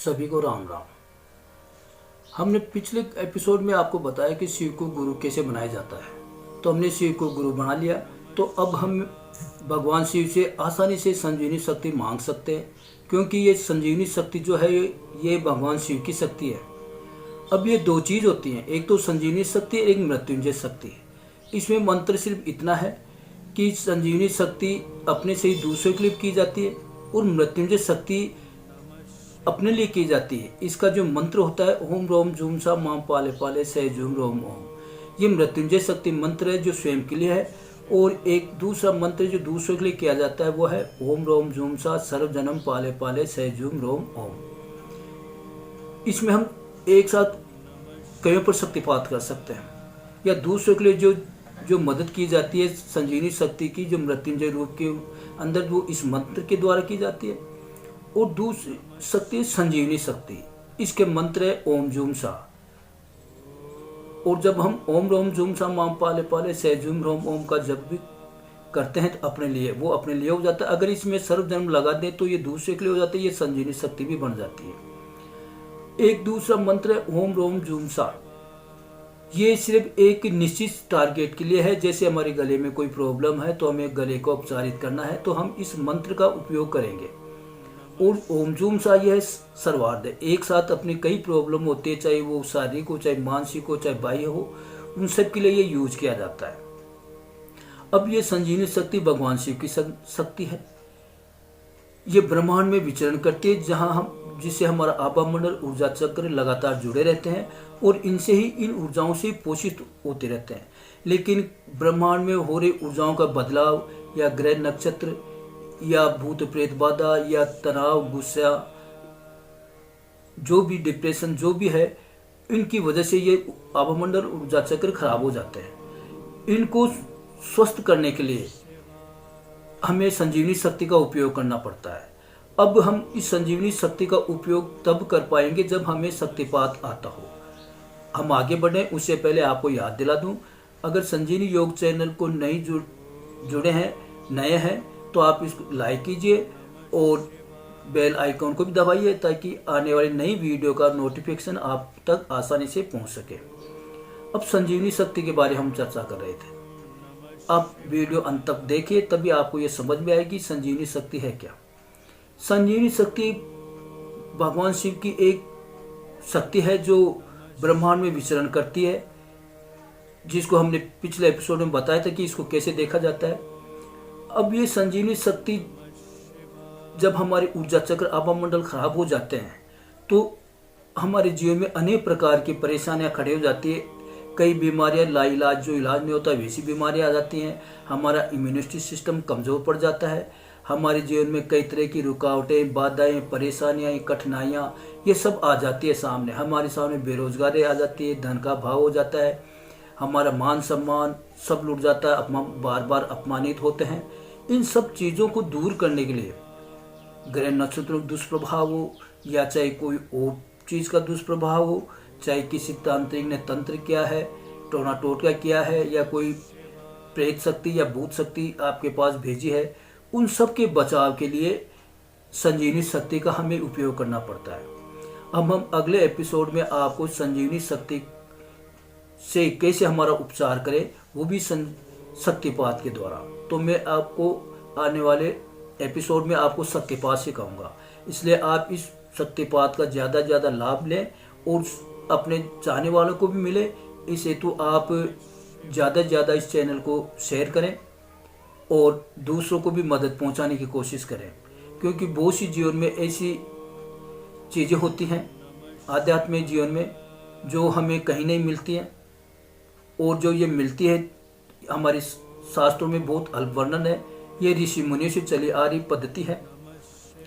सभी को राम राम। हमने पिछले एपिसोड में आपको बताया कि शिव को गुरु कैसे बनाया जाता है। तो हमने शिव को गुरु बना लिया। तो अब हम भगवान शिव से आसानी से संजीवनी शक्ति मांग सकते हैं, क्योंकि ये संजीवनी शक्ति जो है ये भगवान शिव की शक्ति है। अब ये दो चीज़ होती हैं, एक तो संजीवनी शक्ति, एक मृत्युंजय शक्ति। इसमें मंत्र सिर्फ इतना है कि संजीवनी शक्ति अपने से ही दूसरे के लिए की जाती है और मृत्युंजय शक्ति अपने लिए की जाती है। इसका जो मंत्र होता है ओम रोम जूम सा माम पाले पाले सह जूम रोम ओम, ये मृत्युंजय शक्ति मंत्र है जो स्वयं के लिए है। और एक दूसरा मंत्र जो दूसरे के लिए किया जाता है वो है ओम रोम जूम सा सर्व जन्म पाले पाले सह जूम रोम ओम। इसमें हम एक साथ कईयों पर शक्तिपात कर सकते हैं, या दूसरों के लिए जो मदद की जाती है संजीवनी शक्ति की, जो मृत्युंजय रूप के अंदर वो इस मंत्र के द्वारा की जाती है। और दूसरी शक्ति है संजीवनी शक्ति, इसके मंत्र है ओम जूम सा। और जब हम ओम रोम जूम सा माम पाले पाले सह जूम रोम ओम का जब भी करते हैं तो अपने लिए वो अपने लिए हो जाता है। अगर इसमें सर्व जन्म लगा दें तो ये दूसरे के लिए हो जाता है, ये संजीवनी शक्ति भी बन जाती है। एक दूसरा मंत्र है ओम रोम जूम सा, ये सिर्फ एक निश्चित टारगेट के लिए है। जैसे हमारे गले में कोई प्रॉब्लम है तो हमें गले को उपचारित करना है तो हम इस मंत्र का उपयोग करेंगे। और ओम जूम सा यह सर्वार्थ है, एक साथ अपनी कई प्रॉब्लम होती है, चाहे वो शारीरिक हो, चाहे मानसिक हो, चाहे बाह्य हो, उन सब के लिए ये यूज किया जाता है। अब ये संजीवनी शक्ति भगवान शिव की शक्ति है। ये ब्रह्मांड में विचरण करती है, जहाँ हम जिससे हमारा आभा मंडल ऊर्जा चक्र लगातार जुड़े रहते हैं और इनसे ही इन ऊर्जाओं से पोषित होते रहते हैं। लेकिन ब्रह्मांड में हो रही ऊर्जाओं का बदलाव या ग्रह नक्षत्र या भूत प्रेत बाधा या तनाव, गुस्सा, जो भी डिप्रेशन जो भी है, इनकी वजह से ये आभामंडल ऊर्जा चक्र खराब हो जाते हैं। इनको स्वस्थ करने के लिए हमें संजीवनी शक्ति का उपयोग करना पड़ता है। अब हम इस संजीवनी शक्ति का उपयोग तब कर पाएंगे जब हमें शक्तिपात आता हो। हम आगे बढ़ें उससे पहले आपको याद दिला दूं, अगर संजीवनी योग चैनल को नहीं जुड़े हैं, नए हैं, तो आप इसको लाइक कीजिए और बेल आइकॉन को भी दबाइए ताकि आने वाली नई वीडियो का नोटिफिकेशन आप तक आसानी से पहुंच सके। अब संजीवनी शक्ति के बारे में हम चर्चा कर रहे थे। आप वीडियो अंत तक देखिए, तभी आपको ये समझ में आएगी संजीवनी शक्ति है क्या। संजीवनी शक्ति भगवान शिव की एक शक्ति है जो ब्रह्मांड में विचरण करती है, जिसको हमने पिछले एपिसोड में बताया था कि इसको कैसे देखा जाता है। अब ये संजीवनी शक्ति जब हमारे ऊर्जा चक्र आभा मंडल खराब हो जाते हैं तो हमारे जीवन में अनेक प्रकार की परेशानियां खड़ी हो जाती है। कई बीमारियां लाइलाज, जो इलाज नहीं होता वैसी बीमारियां आ जाती हैं। हमारा इम्यूनिटी सिस्टम कमज़ोर पड़ जाता है। हमारे जीवन में कई तरह की रुकावटें, बाधाएं, परेशानियां, कठिनाइयां, ये सब आ जाती है सामने। हमारे सामने बेरोजगारी आ जाती है, धन का अभाव हो जाता है, हमारा मान सम्मान सब लुट जाता है, बार बार अपमानित होते हैं। इन सब चीज़ों को दूर करने के लिए ग्रह नक्षत्र दुष्प्रभाव हो या चाहे कोई और चीज़ का दुष्प्रभाव हो, चाहे किसी तांत्रिक ने तंत्र किया है, टोना टोटका किया है, या कोई प्रेत शक्ति या भूत शक्ति आपके पास भेजी है, उन सब के बचाव के लिए संजीवनी शक्ति का हमें उपयोग करना पड़ता है। अब हम अगले एपिसोड में आपको संजीवनी शक्ति से कैसे हमारा उपचार करें, वो भी शक्तिपात के द्वारा। तो मैं आपको आने वाले एपिसोड में आपको शक्तिपात सिखाऊंगा, इसलिए आप इस शक्तिपात का ज़्यादा से ज़्यादा लाभ लें और अपने चाहने वालों को भी मिले। इस हेतु आप ज़्यादा से ज़्यादा इस चैनल को शेयर करें और दूसरों को भी मदद पहुंचाने की कोशिश करें, क्योंकि बहुत सी जीवन में ऐसी चीज़ें होती हैं आध्यात्मिक जीवन में जो हमें कहीं नहीं मिलती हैं, और जो ये मिलती है हमारे शास्त्रों में बहुत अल्प वर्णन है। ये ऋषि मुनि से चली आ रही पद्धति है,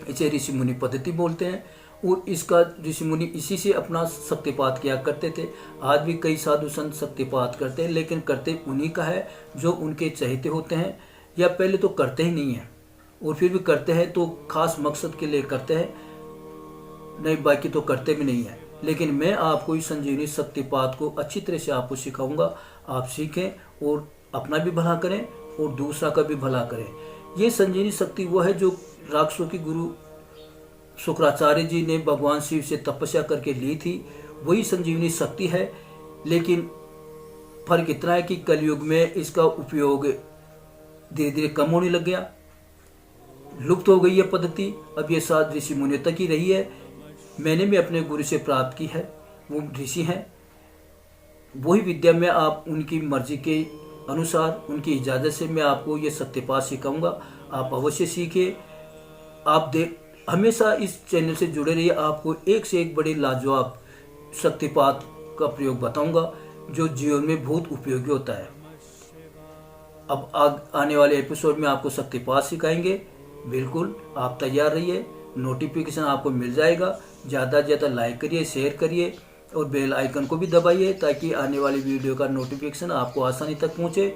इसे ऋषि मुनि पद्धति बोलते हैं। और इसका ऋषि मुनि इसी से अपना शक्तिपात किया करते थे। आज भी कई साधु संत शक्तिपात करते हैं, लेकिन करते उन्हीं का है जो उनके चहेते होते हैं, या पहले तो करते ही नहीं हैं और फिर भी करते हैं तो खास मकसद के लिए करते हैं, नहीं बाकी तो करते भी नहीं है। लेकिन मैं आपको इस संजीवनी शक्तिपात को अच्छी तरह से आपको सिखाऊंगा, आप सीखें और अपना भी भला करें और दूसरा का भी भला करें। ये संजीवनी शक्ति वो है जो राक्षसों की गुरु शुक्राचार्य जी ने भगवान शिव से तपस्या करके ली थी, वही संजीवनी शक्ति है। लेकिन फर्क इतना है कि कलयुग में इसका उपयोग धीरे धीरे कम होने लग गया, लुप्त हो गई है पद्धति। अब ये साध ऋषि मुनियों तक ही रही है। मैंने भी अपने गुरु से प्राप्त की है, वो ऋषि हैं। वही विद्या में आप उनकी मर्जी के अनुसार, उनकी इजाज़त से मैं आपको ये शक्तिपात सिखाऊंगा। आप अवश्य सीखिए। आप हमेशा इस चैनल से जुड़े रहिए। आपको एक से एक बड़े लाजवाब शक्तिपात का प्रयोग बताऊंगा जो जीवन में बहुत उपयोगी होता है। अब आने वाले एपिसोड में आपको शक्तिपात सिखाएंगे। बिल्कुल आप तैयार रहिए, नोटिफिकेशन आपको मिल जाएगा। ज़्यादा से ज़्यादा लाइक करिए, शेयर करिए और बेल आइकन को भी दबाइए ताकि आने वाली वीडियो का नोटिफिकेशन आपको आसानी तक पहुंचे।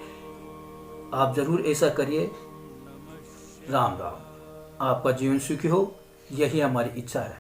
आप ज़रूर ऐसा करिए। राम राम। आपका जीवन सुखी हो, यही हमारी इच्छा है।